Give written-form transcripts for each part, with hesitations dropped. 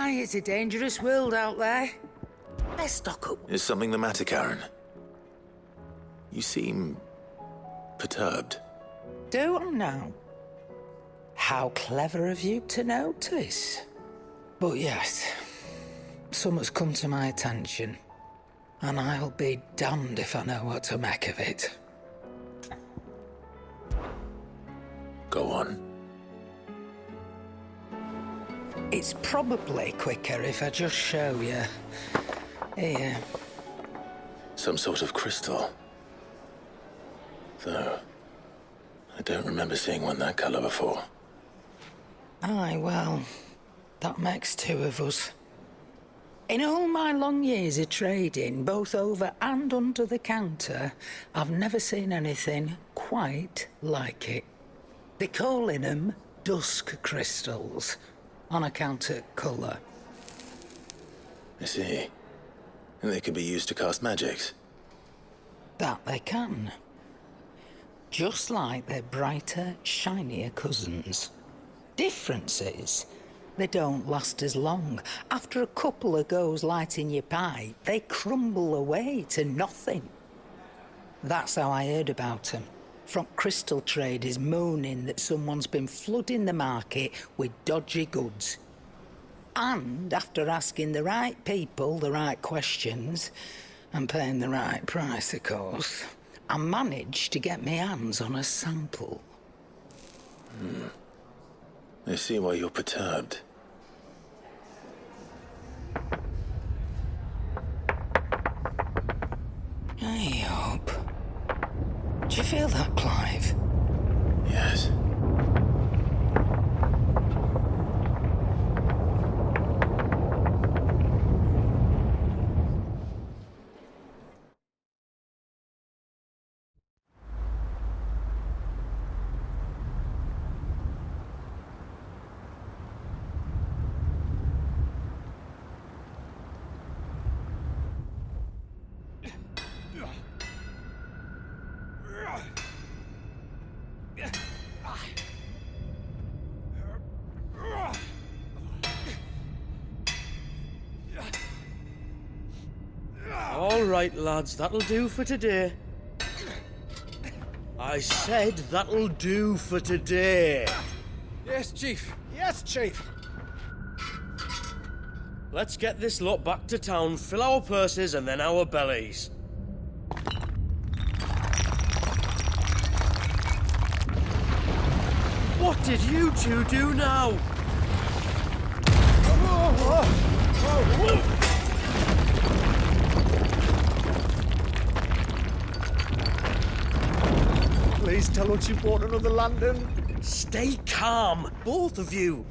Aye, it's a dangerous world out there. Let's stock up. Is something the matter, Karen? You seem perturbed. Do I now? How clever of you to notice. But yes, something's come to my attention, and I'll be damned if I know what to make of it. Go on. It's probably quicker if I just show you. Here. Some sort of crystal. Though, I don't remember seeing one that colour before. Aye, well, that makes two of us. In all my long years of trading, both over and under the counter, I've never seen anything quite like it. They're calling them dusk crystals, on account of colour. I see. And they can be used to cast magics. That they can. Just like their brighter, shinier cousins. Difference is, they don't last as long. After a couple of goes lighting your pipe, they crumble away to nothing. That's how I heard about them. From crystal traders moaning that someone's been flooding the market with dodgy goods. And after asking the right people the right questions, and paying the right price, of course, I managed to get my hands on a sample. I see why you're perturbed. I hope. Do you feel that, Clive? Yes. All right, lads, that'll do for today. I said that'll do for today. Yes, Chief. Yes, Chief. Let's get this lot back to town, fill our purses and then our bellies. What did you two do now? Please tell us you bought another lantern. Stay calm, both of you.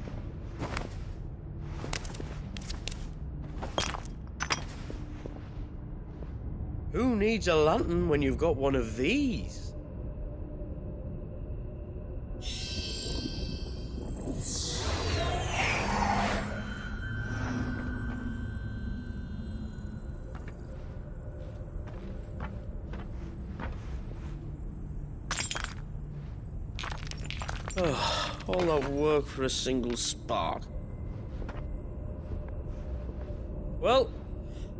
Who needs a lantern when you've got one of these? All that work for a single spark. Well,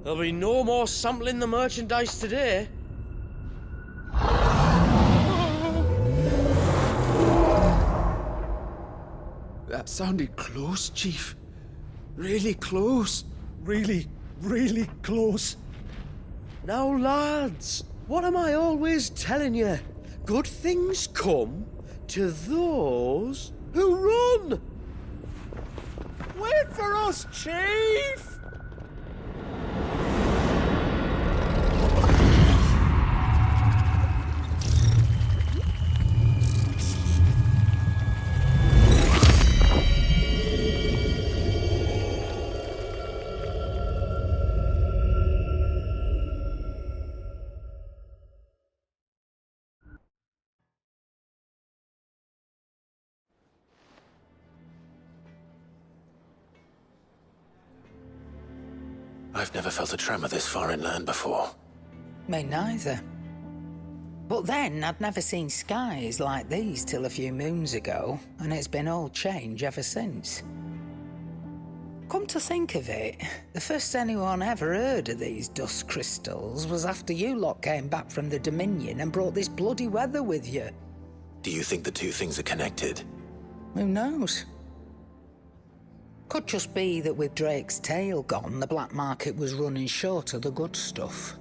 there'll be no more sampling the merchandise today. That sounded close, Chief. Really close. Really, really close. Now, lads, what am I always telling you? Good things come to those who run! Wait for us, Chief! I've never felt a tremor this far inland before. Me neither. But then I'd never seen skies like these till a few moons ago, and it's been all change ever since. come to think of it, the first anyone ever heard of these dust crystals was after you lot came back from the Dominion and brought this bloody weather with you. Do you think the two things are connected? Who knows? Could just be that with Drake's tail gone, the black market was running short of the good stuff.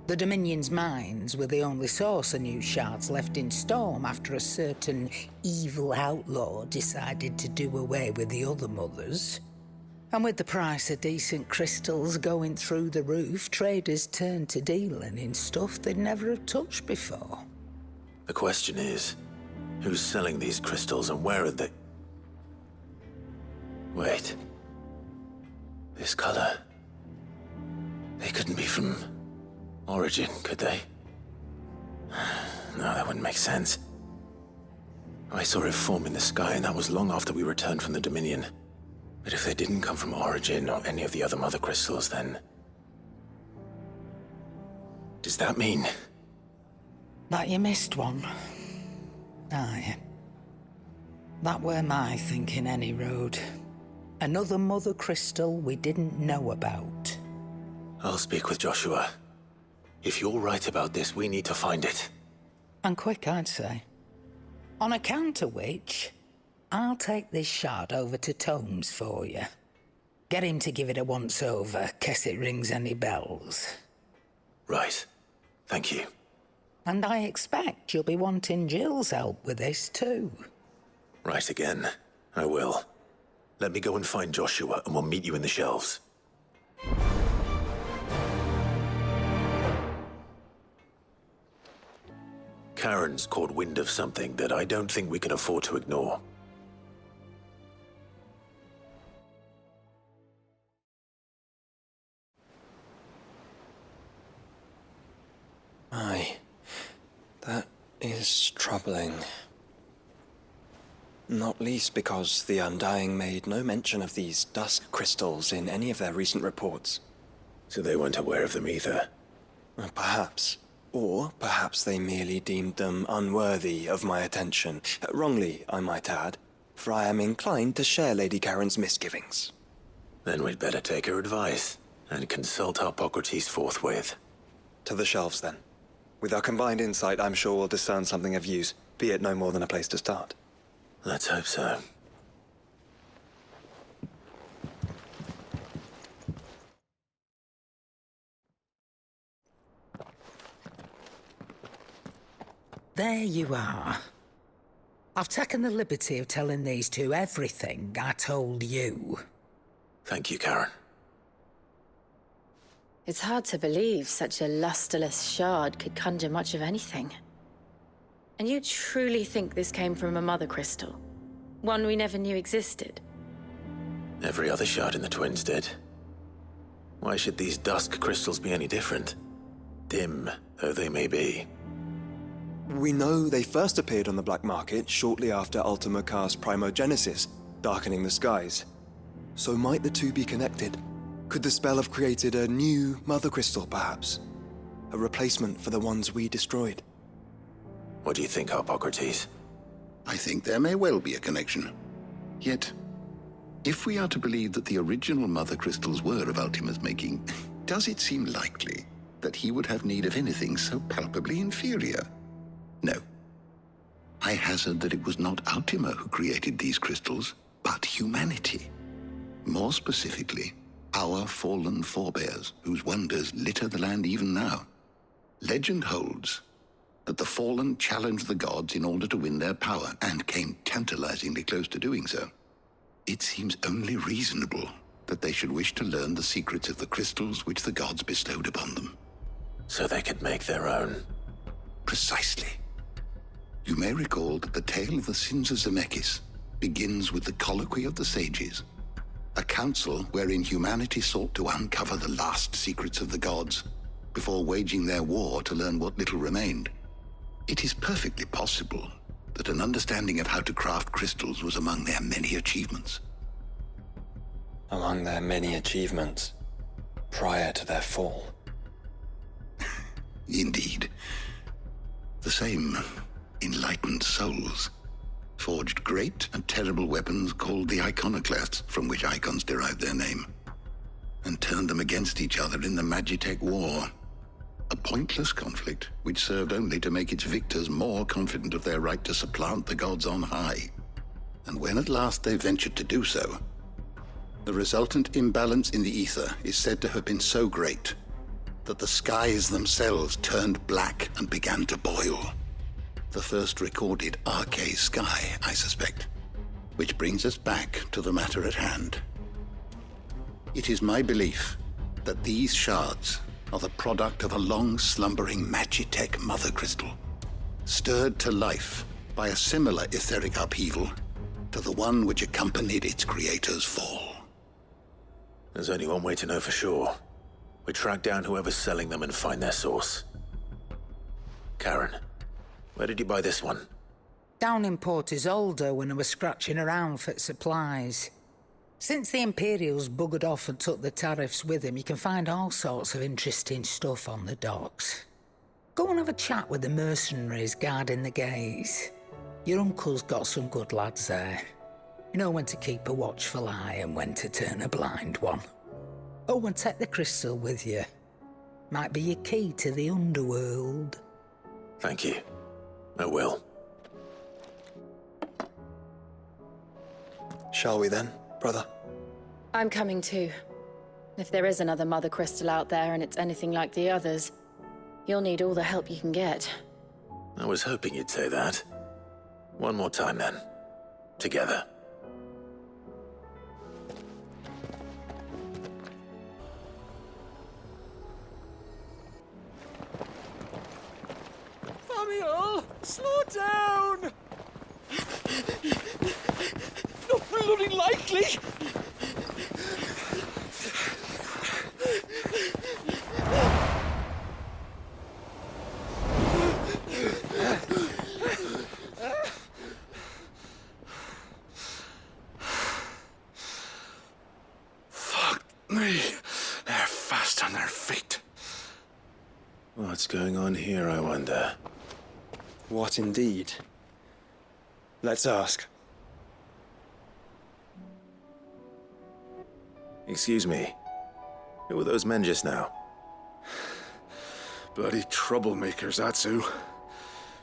The Dominion's mines were the only source of new shards left in Storm after a certain evil outlaw decided to do away with the other mothers. And with the price of decent crystals going through the roof, traders turned to dealing in stuff they'd never have touched before. The question is, who's selling these crystals and where are they? Wait. This color. They couldn't be from Origin, could they? No, that wouldn't make sense. I saw it form in the sky, and that was long after we returned from the Dominion. But if they didn't come from Origin or any of the other mother crystals, then... does that mean... that you missed one? Aye. That were my thinking, any road. Another mother crystal we didn't know about. I'll speak with Joshua. If you're right about this, we need to find it. And quick, I'd say. On account of which, I'll take this shard over to Tomes for you. Get him to give it a once-over, case it rings any bells. Right. Thank you. And I expect you'll be wanting Jill's help with this too. Right again. I will. Let me go and find Joshua, and we'll meet you in the shelves. Karen's caught wind of something that I don't think we can afford to ignore. Aye, that is troubling. Not least because the Undying made no mention of these dusk crystals in any of their recent reports. So they weren't aware of them either. Perhaps. Or perhaps they merely deemed them unworthy of my attention. Wrongly, I might add, for I am inclined to share Lady Karen's misgivings. Then we'd better take her advice and consult Hippocrates forthwith. To the shelves, then. With our combined insight, I'm sure we'll discern something of use, be it no more than a place to start. Let's hope so. There you are. I've taken the liberty of telling these two everything I told you. Thank you, Karen. It's hard to believe such a lusterless shard could conjure much of anything. And you truly think this came from a mother crystal? One we never knew existed? Every other shard in the Twins did. Why should these dusk crystals be any different? Dim though they may be. We know they first appeared on the black market shortly after Ultima Car's primogenesis, darkening the skies. So might the two be connected? Could the spell have created a new mother crystal, perhaps? A replacement for the ones we destroyed? What do you think, Hippocrates? I think there may well be a connection. Yet, if we are to believe that the original mother crystals were of Ultima's making, does it seem likely that he would have need of anything so palpably inferior? No. I hazard that it was not Ultima who created these crystals, but humanity. More specifically, our fallen forebears, whose wonders litter the land even now. Legend holds that the fallen challenged the gods in order to win their power, and came tantalizingly close to doing so. It seems only reasonable that they should wish to learn the secrets of the crystals which the gods bestowed upon them. So they could make their own. Precisely. You may recall that the tale of the sins of Zemeckis begins with the colloquy of the sages, a council wherein humanity sought to uncover the last secrets of the gods before waging their war to learn what little remained. It is perfectly possible that an understanding of how to craft crystals was among their many achievements. Among their many achievements, prior to their fall. Indeed. The same enlightened souls. forged great and terrible weapons called the iconoclasts, from which icons derived their name, and turned them against each other in the Magitech War. A pointless conflict which served only to make its victors more confident of their right to supplant the gods on high. And when at last they ventured to do so, the resultant imbalance in the ether is said to have been so great that the skies themselves turned black and began to boil. The first recorded Arcade sky, I suspect. Which brings us back to the matter at hand. It is my belief that these shards are the product of a long-slumbering Magitech mother crystal, stirred to life by a similar etheric upheaval to the one which accompanied its creator's fall. There's only one way to know for sure. We track down whoever's selling them and find their source. Karen, where did you buy this one? Down in Port Isolde when I was scratching around for supplies. Since the Imperials buggered off and took the tariffs with them, you can find all sorts of interesting stuff on the docks. Go and have a chat with the mercenaries guarding the gates. Your uncle's got some good lads there. You know when to keep a watchful eye and when to turn a blind one. Oh, and take the crystal with you. Might be your key to the underworld. Thank you. I will. Shall we then, brother? I'm coming too. If there is another mother crystal out there and it's anything like the others, you'll need all the help you can get. I was hoping you'd say that. One more time then. Together. Samuel, slow down! Not bloody likely! Fuck me. They're fast on their feet. What's going on here, I wonder? What indeed? Let's ask. Excuse me. Who were those men just now? Bloody troublemakers, that's who.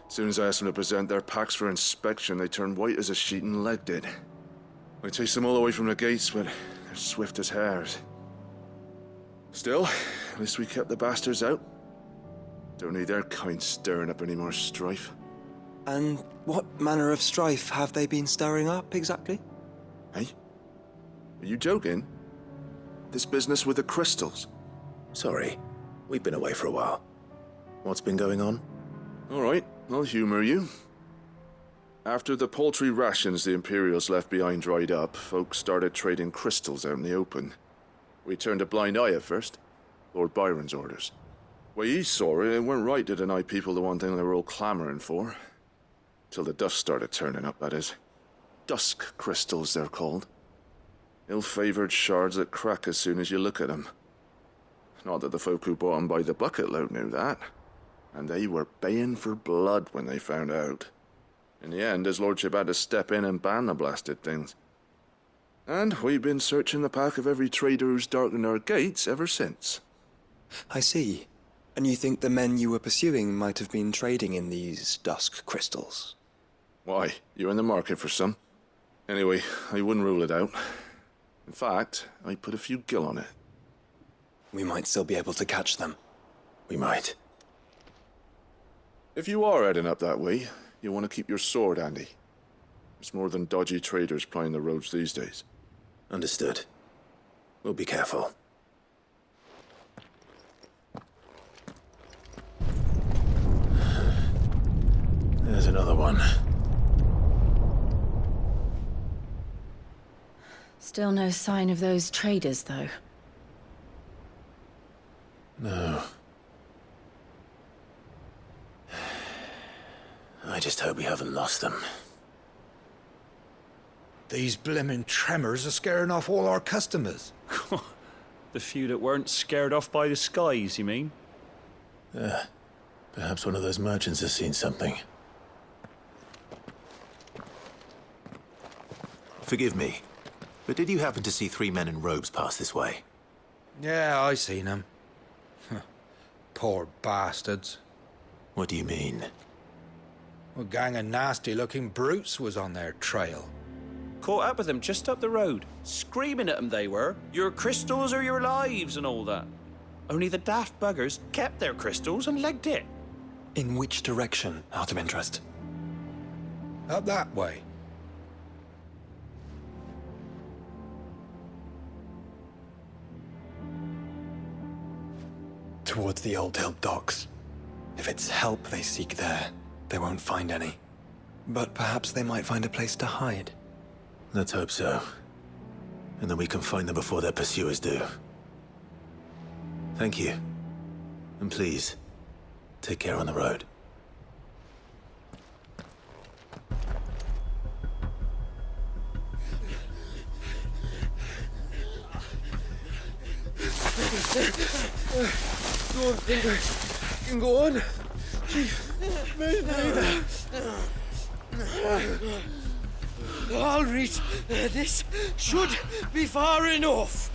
As soon as I asked them to present their packs for inspection, they turned white as a sheet and legged it. I chased them all away from the gates, but they're swift as hares. Still, at least we kept the bastards out. Don't need their kind stirring up any more strife. And what manner of strife have they been stirring up, exactly? Hey? Are you joking? This business with the crystals? Sorry. We've been away for a while. What's been going on? All right, I'll humor you. After the paltry rations the Imperials left behind dried up, folks started trading crystals out in the open. We turned a blind eye at first. Lord Byron's orders. Way he saw it, it weren't right to deny people the one thing they were all clamoring for. Till the dust started turning up, that is. Dusk crystals, they're called. Ill-favored shards that crack as soon as you look at them. Not that the folk who bought them by the bucket load knew that. And they were baying for blood when they found out. In the end, his lordship had to step in and ban the blasted things. And we've been searching the pack of every trader who's darkened our gates ever since. I see. And you think the men you were pursuing might have been trading in these dusk crystals? Why, you're in the market for some. Anyway, I wouldn't rule it out. In fact, I'd put a few gil on it. We might still be able to catch them. We might. If you are heading up that way, you want to keep your sword handy. There's more than dodgy traders plying the roads these days. Understood. We'll be careful. There's another one. Still no sign of those traders, though. No. I just hope we haven't lost them. These blimmin' tremors are scaring off all our customers. The few that weren't scared off by the skies, you mean? Perhaps one of those merchants has seen something. Forgive me, but did you happen to see 3 men in robes pass this way? Yeah, I seen them. Poor bastards. What do you mean? A gang of nasty-looking brutes was on their trail. Caught up with them just up the road. Screaming at them they were. Your crystals are your lives and all that. Only the daft buggers kept their crystals and legged it. In which direction, out of interest? Up that way. Towards the Old Hill docks. If it's help they seek there, they won't find any. But perhaps they might find a place to hide. Let's hope so. And then we can find them before their pursuers do. Thank you. And please, take care on the road. Don't think I can go on. Chief, maybe. All right, this should be far enough.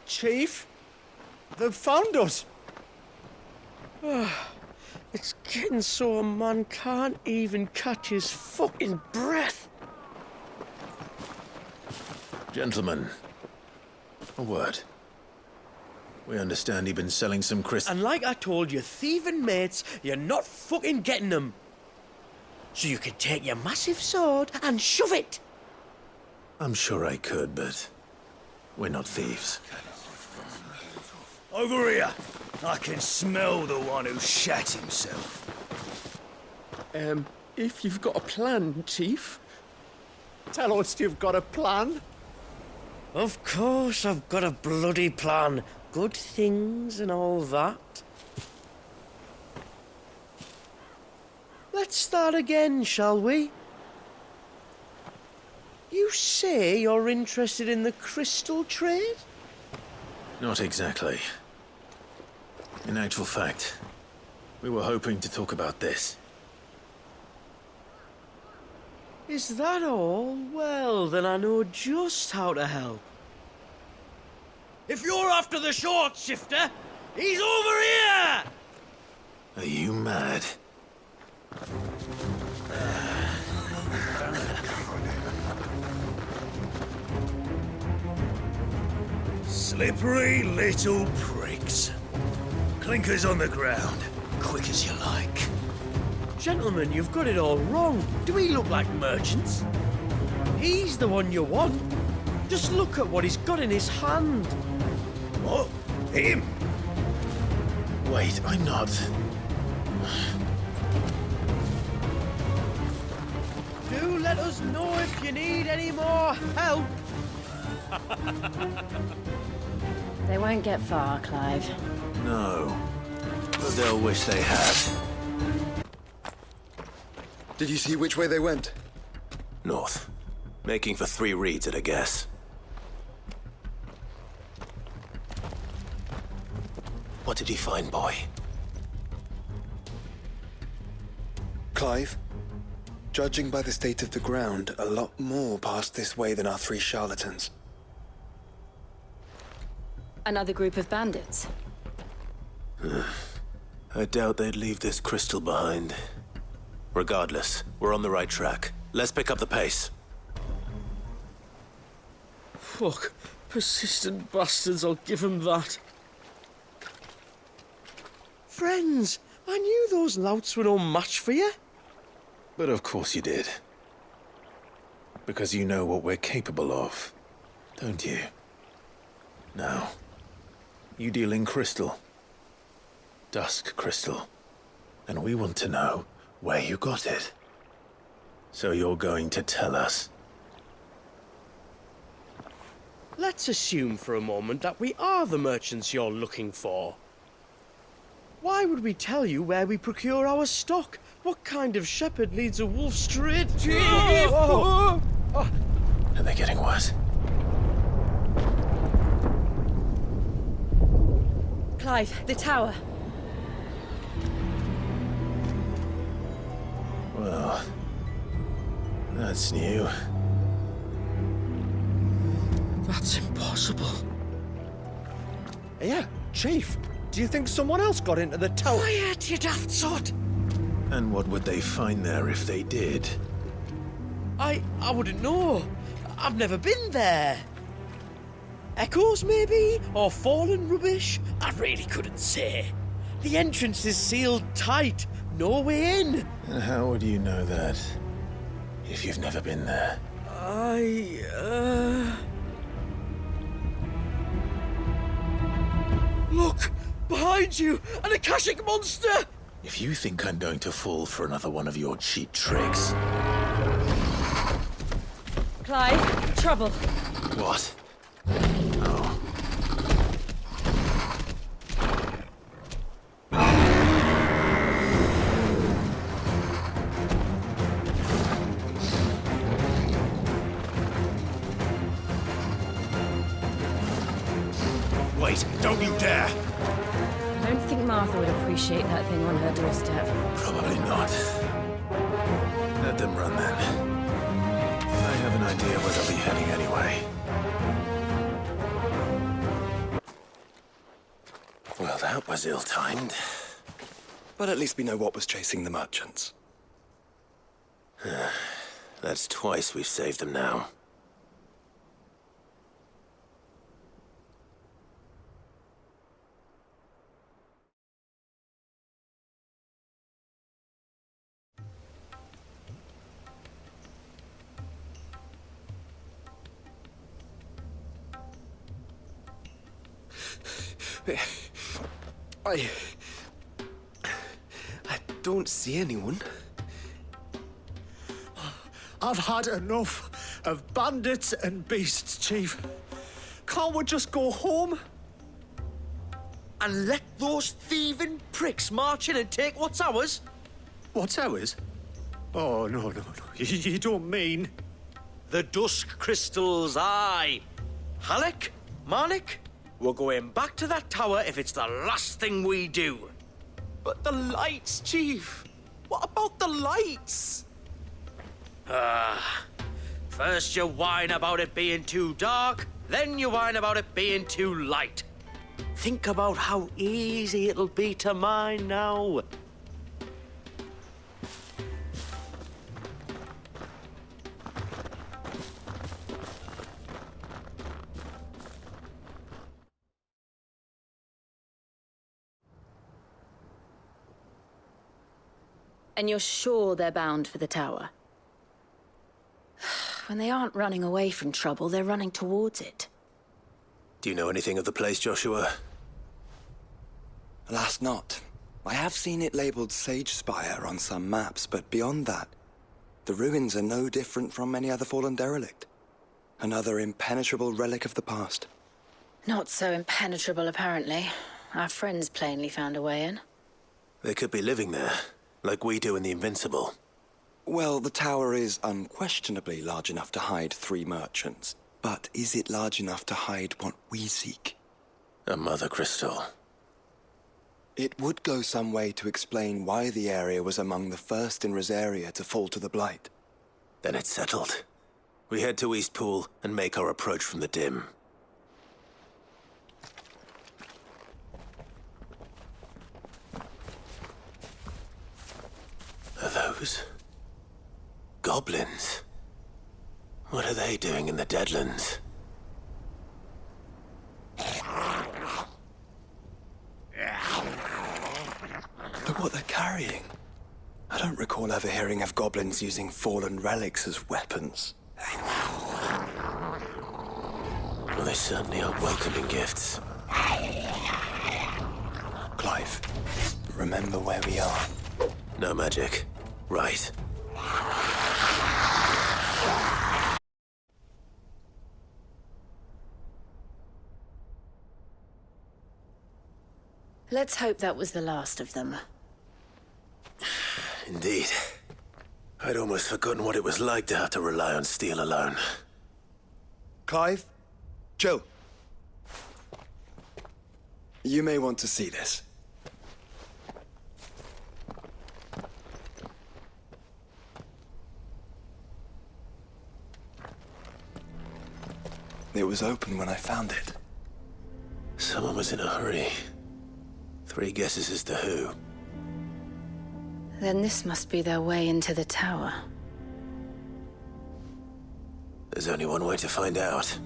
Chief? They've found us. It's getting so a man can't even catch his fucking breath. Gentlemen, a word. We understand you've been selling some crystals. And like I told your thieving mates, you're not fucking getting them. So you can take your massive sword and shove it. I'm sure I could, but we're not thieves. Over here. I can smell the one who shat himself. If you've got a plan, Chief. Tell us you've got a plan. Of course I've got a bloody plan. Good things and all that. Let's start again, shall we? You say you're interested in the crystal trade? Not exactly. In actual fact, we were hoping to talk about this. Is that all? Well, then I know just how to help. If you're after the short shifter, he's over here! Are you mad? Slippery little pricks. Clinkers on the ground, quick as you like. Gentlemen, you've got it all wrong. Do we look like merchants? He's the one you want. Just look at what he's got in his hand. What? Him? Wait, I'm not. Do let us know if you need any more help. They won't get far, Clive. No. But they'll wish they had. Did you see which way they went? North. Making for 3 reeds at a guess. What did you find, boy? Clive? Judging by the state of the ground, a lot more passed this way than our 3 charlatans. Another group of bandits. I doubt they'd leave this crystal behind. Regardless, we're on the right track. Let's pick up the pace. Fuck. Persistent bastards, I'll give them that. Friends, I knew those louts were no match for you. But of course you did. Because you know what we're capable of, don't you? Now, you deal in crystal. Dusk crystal. And we want to know where you got it. So you're going to tell us? Let's assume for a moment that we are the merchants you're looking for. Why would we tell you where we procure our stock? What kind of shepherd leads a wolf straight? Are they getting worse? Clive, the tower. Well, that's new. That's impossible. Yeah, Chief, do you think someone else got into the tower? Quiet, you daft sod! And what would they find there if they did? I wouldn't know. I've never been there. Echoes, maybe? Or fallen rubbish? I really couldn't say. The entrance is sealed tight. No way in. And how would you know that? If you've never been there? Look! Behind you! An Akashic monster! If you think I'm going to fall for another one of your cheap tricks... Clive, trouble. What? Oh. Wait, don't you dare! I don't think Martha would appreciate that thing on her doorstep. Probably not. Let them run then. I have an idea where they'll be heading anyway. Well, that was ill-timed. But at least we know what was chasing the merchants. That's twice we've saved them now. I don't see anyone. I've had enough of bandits and beasts, Chief. Can't we just go home? And let those thieving pricks march in and take what's ours? What's ours? Oh, no. You don't mean... The dusk crystals, aye. Halleck? Marnik? We're going back to that tower if it's the last thing we do. But the lights, Chief. What about the lights? First you whine about it being too dark, then you whine about it being too light. Think about how easy it'll be to mine now. And you're sure they're bound for the tower? When they aren't running away from trouble, they're running towards it. Do you know anything of the place, Joshua? Alas, not. I have seen it labeled Sage Spire on some maps, but beyond that, the ruins are no different from any other fallen derelict. Another impenetrable relic of the past. Not so impenetrable, apparently. Our friends plainly found a way in. They could be living there, like we do in the Invincible. Well, the tower is unquestionably large enough to hide 3 merchants. But is it large enough to hide what we seek? A mother crystal. It would go some way to explain why the area was among the first in Rosaria to fall to the Blight. Then it's settled. We head to Eastpool and make our approach from the dim. Are those goblins? What are they doing in the Deadlands? Look what they're carrying. I don't recall ever hearing of goblins using fallen relics as weapons. Well, they certainly are welcoming gifts. Clive, remember where we are. No magic. Right. Let's hope that was the last of them. Indeed. I'd almost forgotten what it was like to have to rely on steel alone. Clive? Joe? You may want to see this. It was open when I found it. Someone was in a hurry. 3 guesses as to who. Then this must be their way into the tower. There's only one way to find out.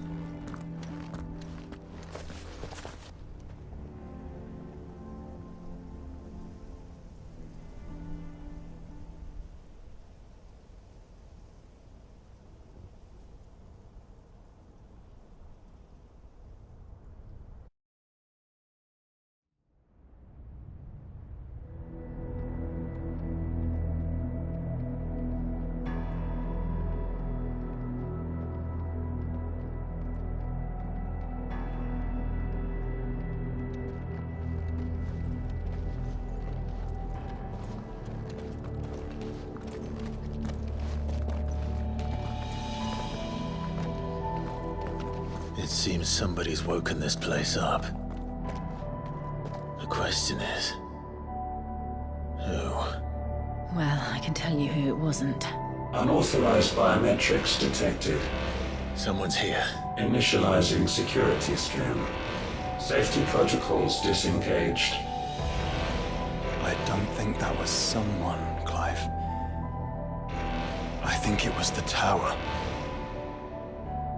It seems somebody's woken this place up. The question is... who? Well, I can tell you who it wasn't. Unauthorized biometrics detected. Someone's here. Initializing security scan. Safety protocols disengaged. I don't think that was someone, Clive. I think it was the tower.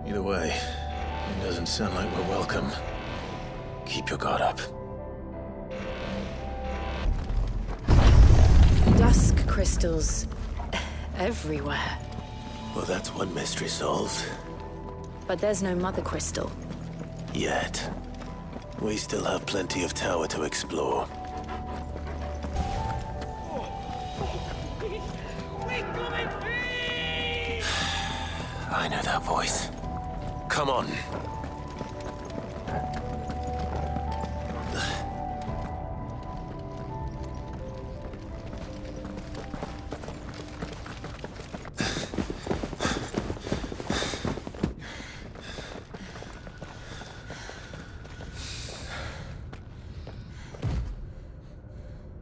Either way, it doesn't sound like we're welcome. Keep your guard up. Dusk crystals everywhere. Well, that's one mystery solved. But there's no mother crystal. Yet. We still have plenty of tower to explore. I know that voice. Come on.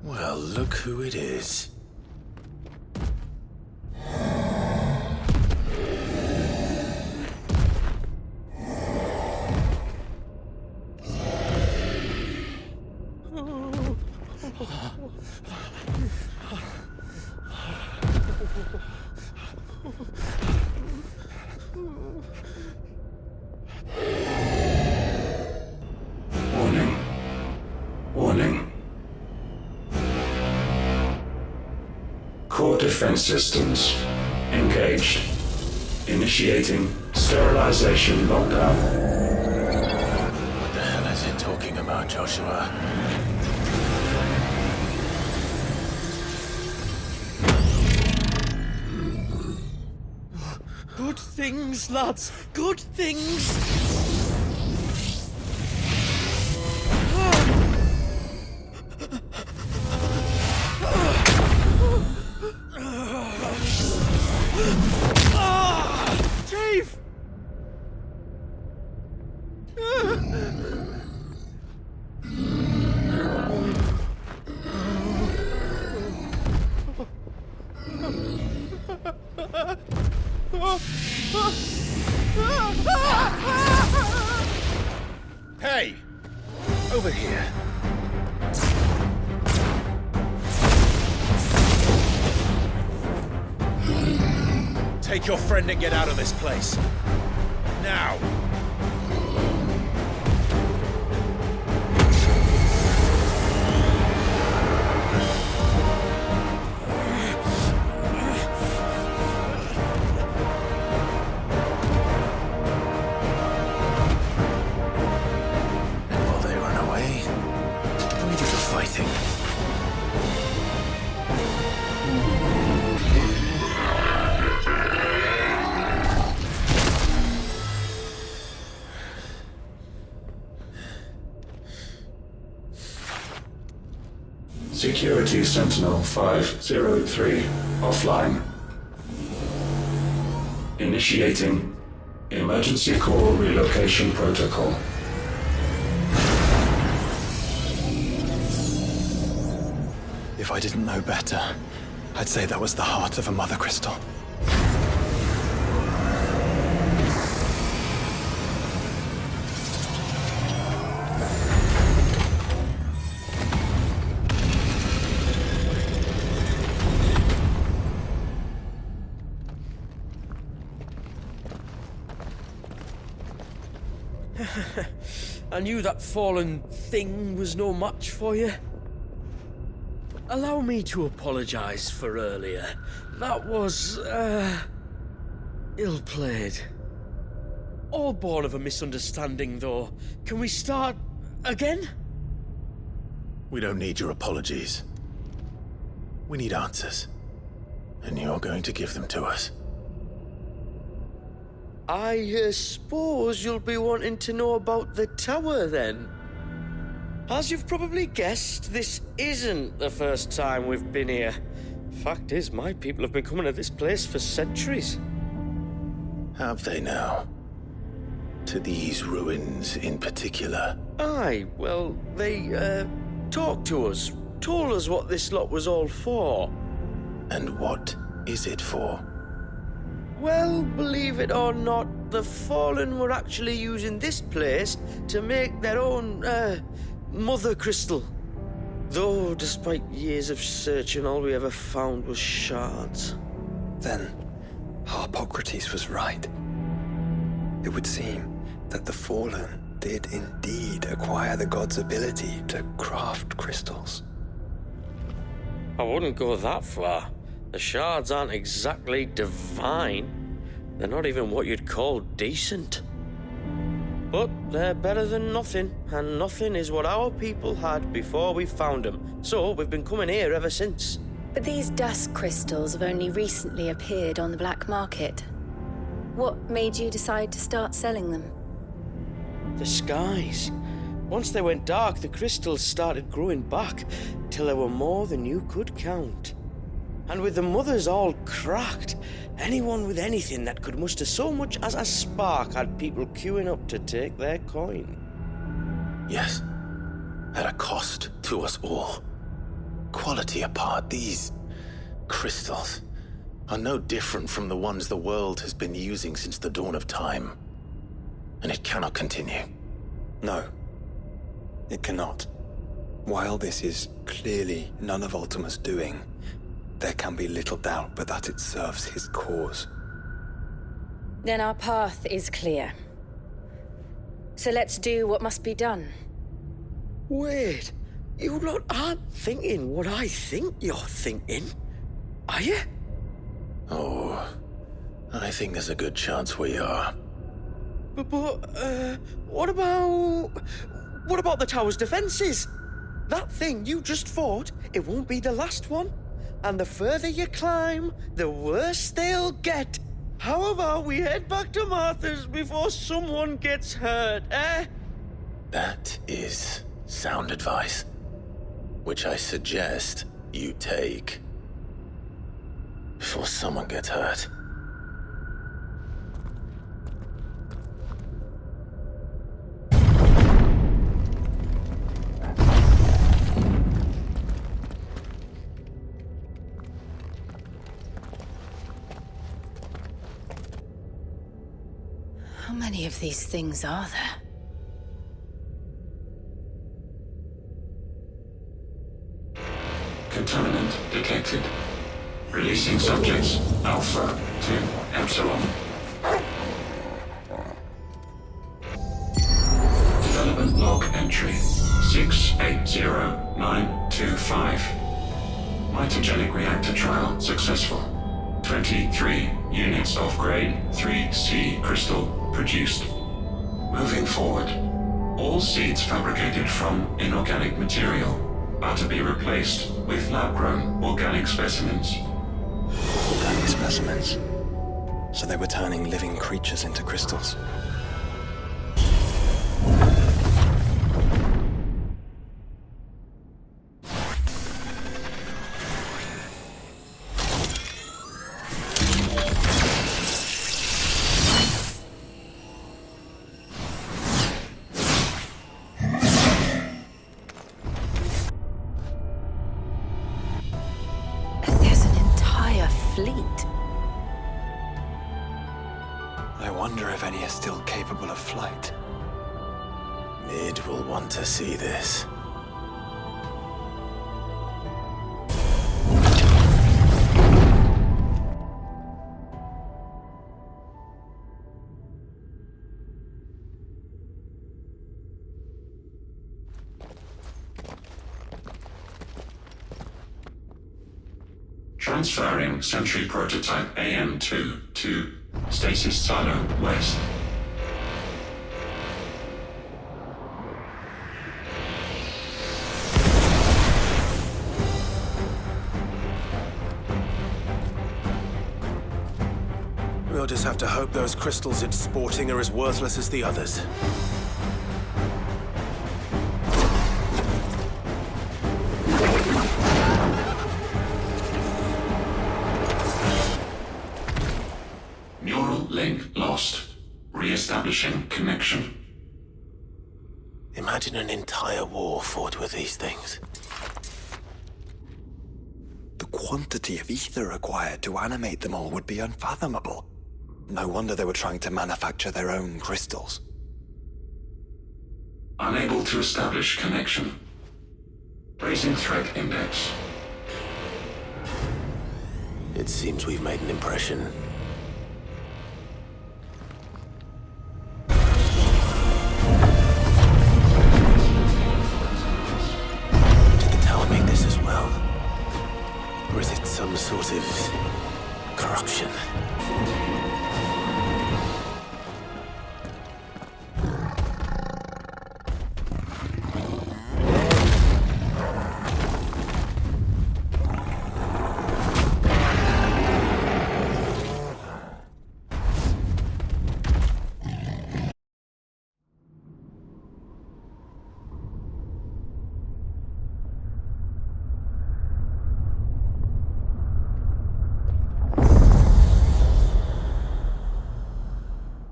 Well, look who it is. Warning. Warning. Core defense systems engaged. Initiating sterilization lockdown. What the hell is it talking about, Joshua? Good things, lads. Good things. Chief! Hey! Over here. Take your friend and get out of this place. Now! And while they run away, we do the fighting. Security Sentinel 503 offline. Initiating emergency core relocation protocol. If I didn't know better, I'd say that was the heart of a mother crystal. I knew that fallen thing was no match for you. Allow me to apologize for earlier. That was, ill-played. All born of a misunderstanding, though. Can we start again? We don't need your apologies. We need answers. And you're going to give them to us. I suppose you'll be wanting to know about the tower, then. As you've probably guessed, this isn't the first time we've been here. Fact is, my people have been coming to this place for centuries. Have they now? To these ruins in particular? Aye, well, they, talked to us, told us what this lot was all for. And what is it for? Well, believe it or not, the Fallen were actually using this place to make their own, mother crystal. Though, despite years of searching, all we ever found was shards. Then, Harpocrates was right. It would seem that the Fallen did indeed acquire the god's ability to craft crystals. I wouldn't go that far. The shards aren't exactly divine. They're not even what you'd call decent. But they're better than nothing, and nothing is what our people had before we found them. So we've been coming here ever since. But these dusk crystals have only recently appeared on the black market. What made you decide to start selling them? The skies. Once they went dark, the crystals started growing back, till there were more than you could count. And with the mothers all cracked, anyone with anything that could muster so much as a spark had people queuing up to take their coin. Yes. At a cost to us all. Quality apart, these crystals are no different from the ones the world has been using since the dawn of time. And it cannot continue. No, it cannot. While this is clearly none of Ultima's doing, there can be little doubt but that it serves his cause. Then our path is clear. So let's do what must be done. Wait, you lot aren't thinking what I think you're thinking, are you? Oh, I think there's a good chance we are. But what about the tower's defenses? That thing you just fought, it won't be the last one. And the further you climb, the worse they'll get. How about we head back to Martha's before someone gets hurt, eh? That is sound advice, which I suggest you take before someone gets hurt. How many of these things are there? Contaminant detected. Releasing subjects Alpha to Epsilon. Development log entry 680925. Mitogenic reactor trial successful. 23 units of grade 3C crystal produced. Moving forward, all seeds fabricated from inorganic material are to be replaced with lab-grown organic specimens. Organic specimens. So they were turning living creatures into crystals. wonder if any are still capable of flight. Mid will want to see this. Transferring Sentry Prototype AM2 to Stasis Silo West. We'll just have to hope those crystals it's sporting are as worthless as the others. Neural link lost. Re-establishing connection. Imagine an entire war fought with these things. The quantity of ether required to animate them all would be unfathomable. No wonder they were trying to manufacture their own crystals. Unable to establish connection. Raising threat index. It seems we've made an impression. Did the tower make this as well? Or is it some sort of corruption?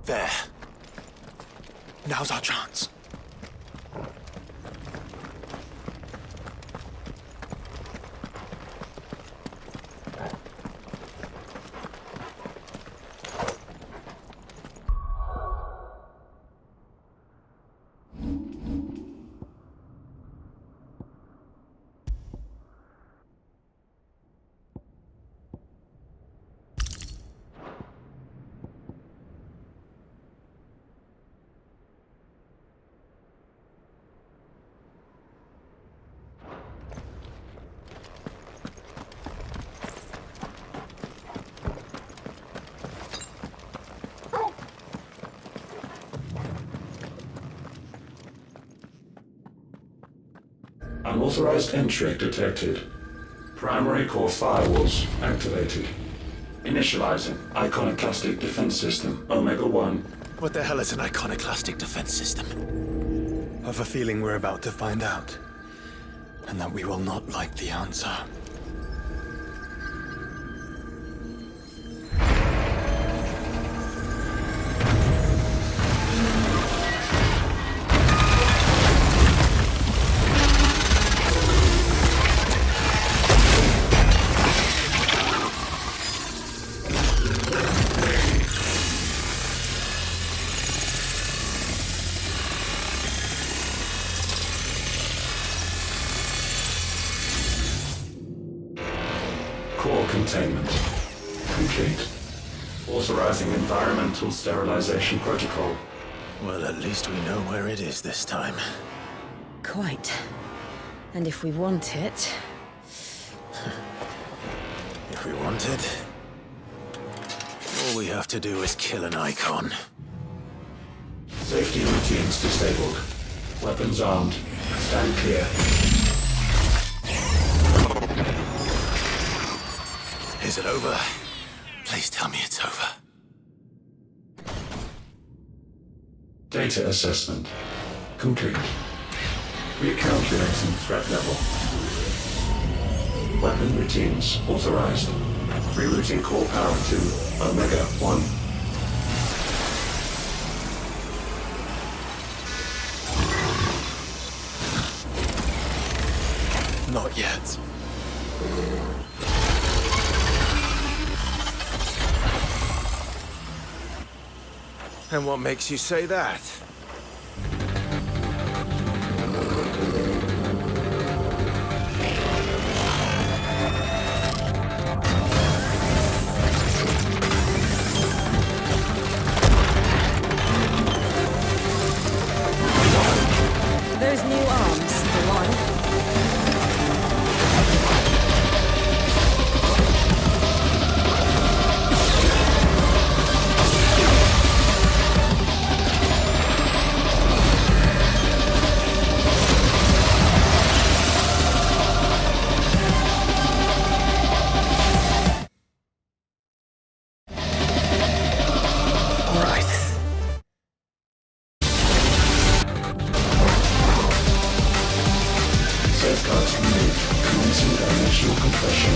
There. Now's our chance. Unauthorized entry detected. Primary core firewalls activated. Initializing iconoclastic defense system Omega-1. What the hell is an iconoclastic defense system? I've a feeling we're about to find out. And that we will not like the answer. Core containment complete. Authorizing environmental sterilization protocol. Well, at least we know where it is this time. Quite. And if we want it... If we want it, all we have to do is kill an icon. Safety routines disabled. Weapons armed. Stand clear. Is it over? Please tell me it's over. Data assessment complete. Recalculating threat level. Weapon routines authorized. Rerouting core power to Omega-1. Not yet. And what makes you say that? Those new arms, for one. Safeguards removed. Commencing dimensional compression.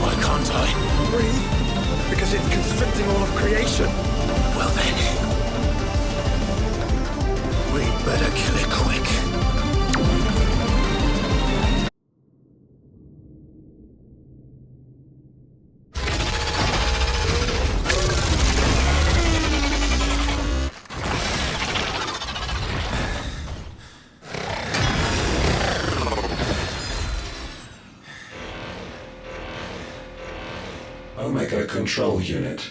Why can't I? Breathe, because it's constricting all of creation. Well then, we'd better kill it quick. Omega Control Unit.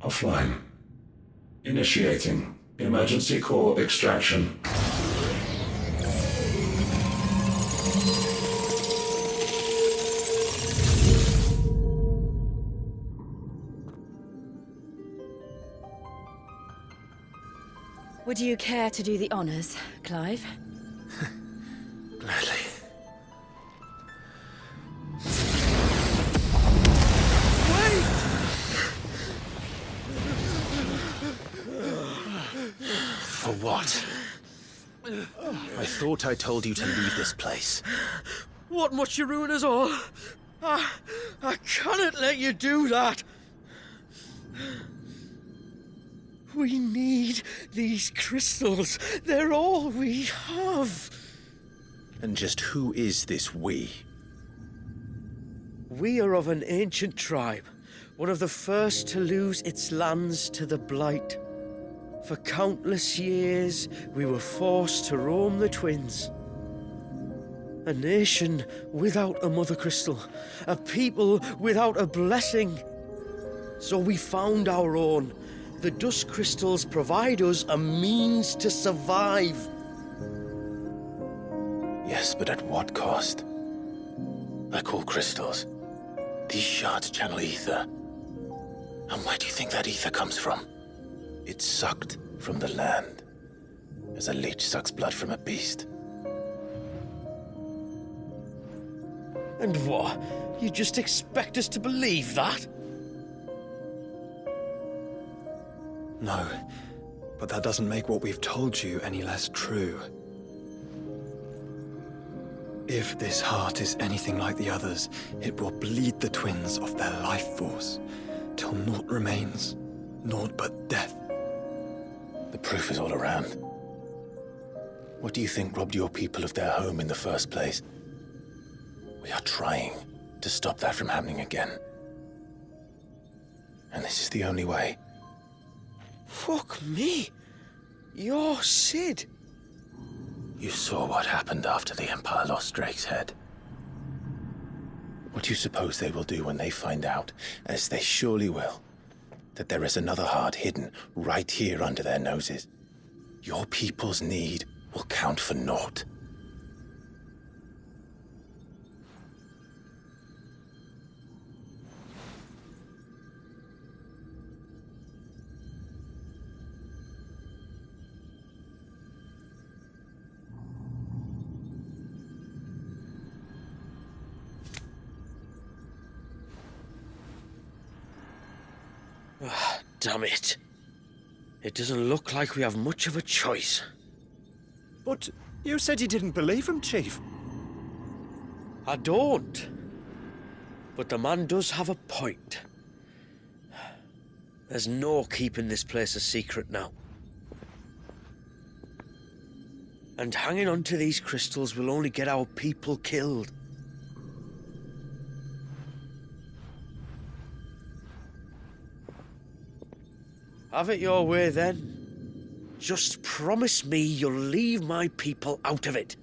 Offline. Initiating emergency core extraction. Would you care to do the honors, Clive? Gladly. For what? I thought I told you to leave this place. What must you ruin us all? I cannot let you do that. We need these crystals. They're all we have. And just who is this we? We are of an ancient tribe, one of the first to lose its lands to the Blight. For countless years, we were forced to roam the Twins. A nation without a Mother Crystal, a people without a blessing. So we found our own. The Dust Crystals provide us a means to survive. Yes, but at what cost? Like all crystals, these shards channel ether. And where do you think that ether comes from? It's sucked from the land, as a leech sucks blood from a beast. And what? You just expect us to believe that? No, but that doesn't make what we've told you any less true. If this heart is anything like the others, it will bleed the Twins of their life force, till naught remains, naught but death. The proof is all around. What do you think robbed your people of their home in the first place? We are trying to stop that from happening again. And this is the only way. Fuck me. You're Sid. You saw what happened after the Empire lost Drake's head. What do you suppose they will do when they find out, as they surely will, that there is another heart hidden right here under their noses? Your people's need will count for naught. Damn it. It doesn't look like we have much of a choice. But you said you didn't believe him, Chief. I don't. but the man does have a point. There's no keeping this place a secret now. And hanging on to these crystals will only get our people killed. Have it your way then. Just promise me you'll leave my people out of it.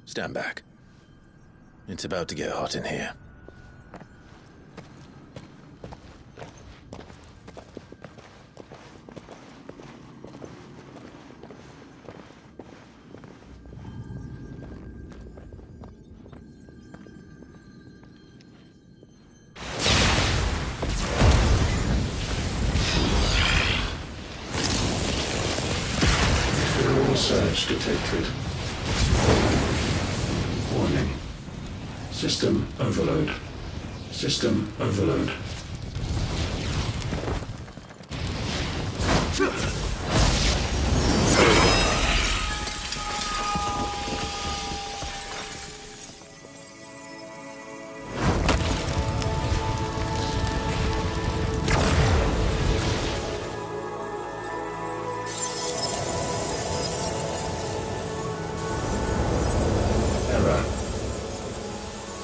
Stand back. It's about to get hot in here. Surge detected. Warning. System overload. System overload.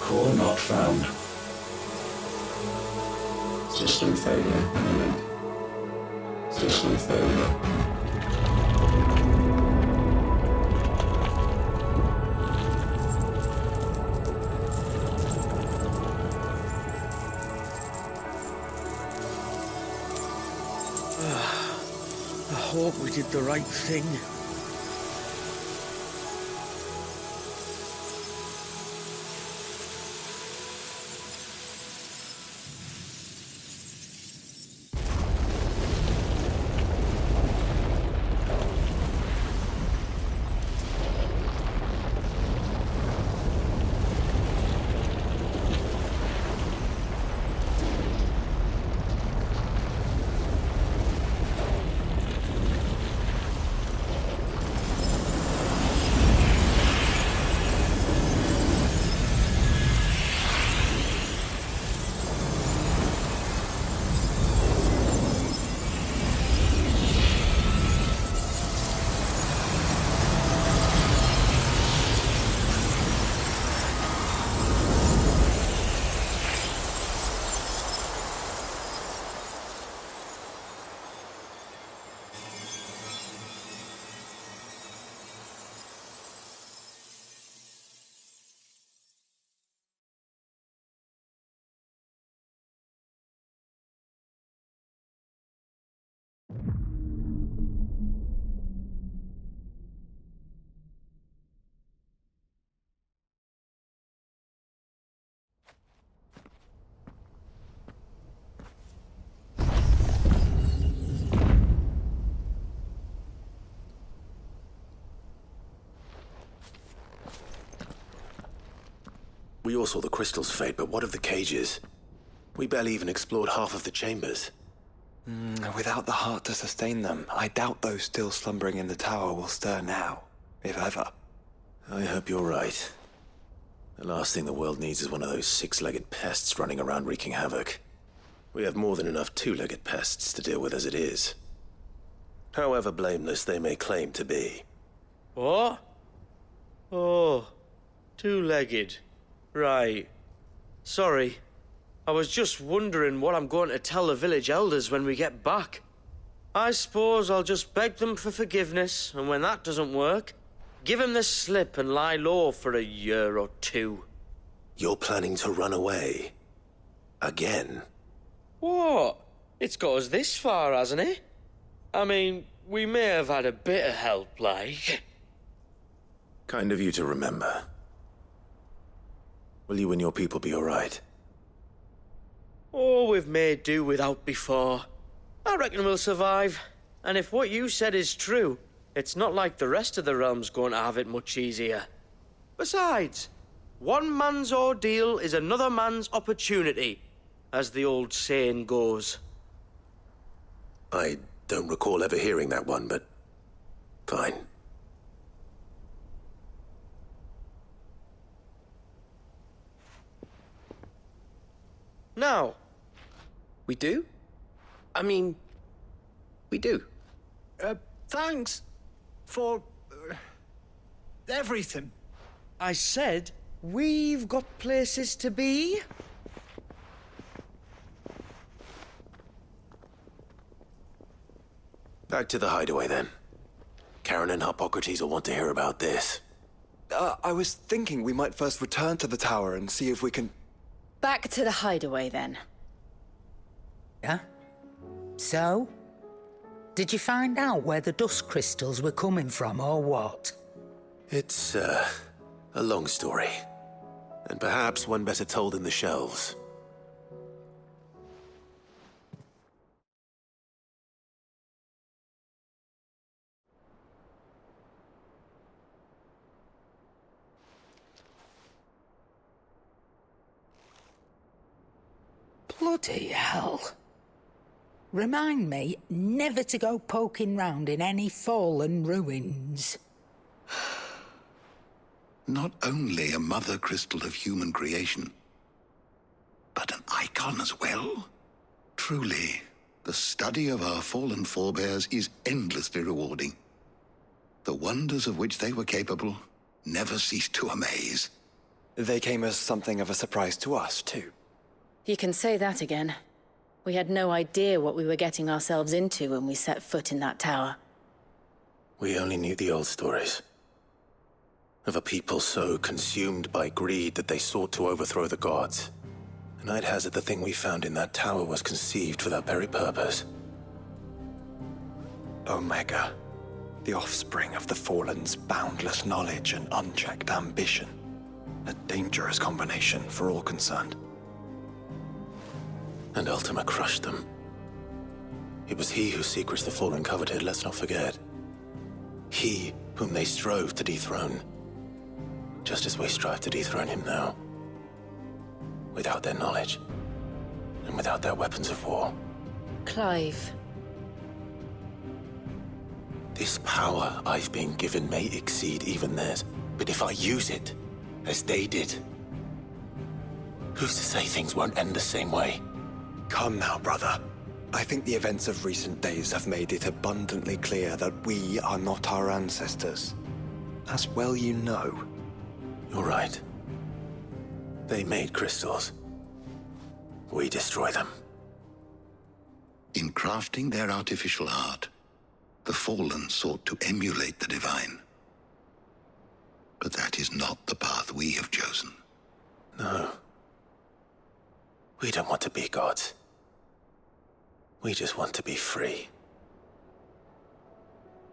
Core not found. System failure imminent. System failure. I hope we did the right thing. We all saw the crystals fade, but what of the cages? We barely even explored half of the chambers. Without the heart to sustain them, I doubt those still slumbering in the tower will stir now, if ever. I hope you're right. The last thing the world needs is one of those six-legged pests running around wreaking havoc. We have more than enough two-legged pests to deal with as it is. However blameless they may claim to be. What? Oh, two-legged. Right. Sorry. I was just wondering what I'm going to tell the village elders when we get back. I suppose I'll just beg them for forgiveness, and when that doesn't work, give them the slip and lie low for a year or two. You're planning to run away? Again? What? It's got us this far, hasn't it? I mean, we may have had a bit of help, like. Kind of you to remember. Will you and your people be all right? Oh, we've made do without before. I reckon we'll survive. And if what you said is true, it's not like the rest of the realm's going to have it much easier. Besides, one man's ordeal is another man's opportunity, as the old saying goes. I don't recall ever hearing that one, but fine. now. We do? I mean, we do. Thanks for everything. I said we've got places to be. Back to the hideaway, then. Karen and Hippocrates will want to hear about this. I was thinking we might first return to the tower and see if we can... Back to the hideaway, then. Yeah? So? Did you find out where the dust crystals were coming from, or what? It's, a long story. And perhaps one better told in the shelves. Bloody hell. Remind me never to go poking round in any fallen ruins. Not only a mother crystal of human creation, but an icon as well. Truly, the study of our fallen forebears is endlessly rewarding. The wonders of which they were capable never ceased to amaze. They came as something of a surprise to us, too. You can say that again. We had no idea what we were getting ourselves into when we set foot in that tower. We only knew the old stories. Of a people so consumed by greed that they sought to overthrow the gods. And I'd hazard the thing we found in that tower was conceived for that very purpose. Omega, the offspring of the Fallen's boundless knowledge and unchecked ambition. A dangerous combination for all concerned. And Ultima crushed them. It was he whose secrets the Fallen coveted, let's not forget. He whom they strove to dethrone. Just as we strive to dethrone him now. Without their knowledge. And without their weapons of war. Clive. This power I've been given may exceed even theirs. But if I use it, as they did, who's to say things won't end the same way? Come now, brother. I think the events of recent days have made it abundantly clear that we are not our ancestors. As well you know. You're right. They made crystals. We destroy them. In crafting their artificial art, the Fallen sought to emulate the divine. But that is not the path we have chosen. No. We don't want to be gods. We just want to be free.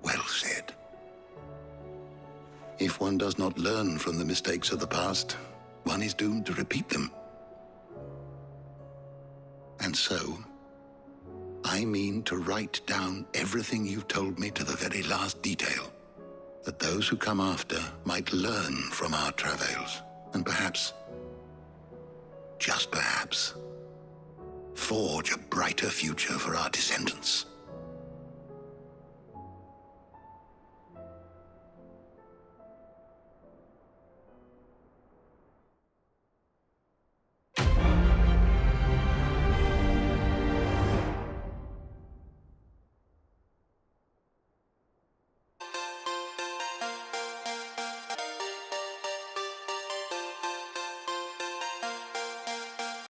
Well said. If one does not learn from the mistakes of the past, one is doomed to repeat them. And so, I mean to write down everything you told me to the very last detail, that those who come after might learn from our travails, and perhaps, just perhaps, forge a brighter future for our descendants.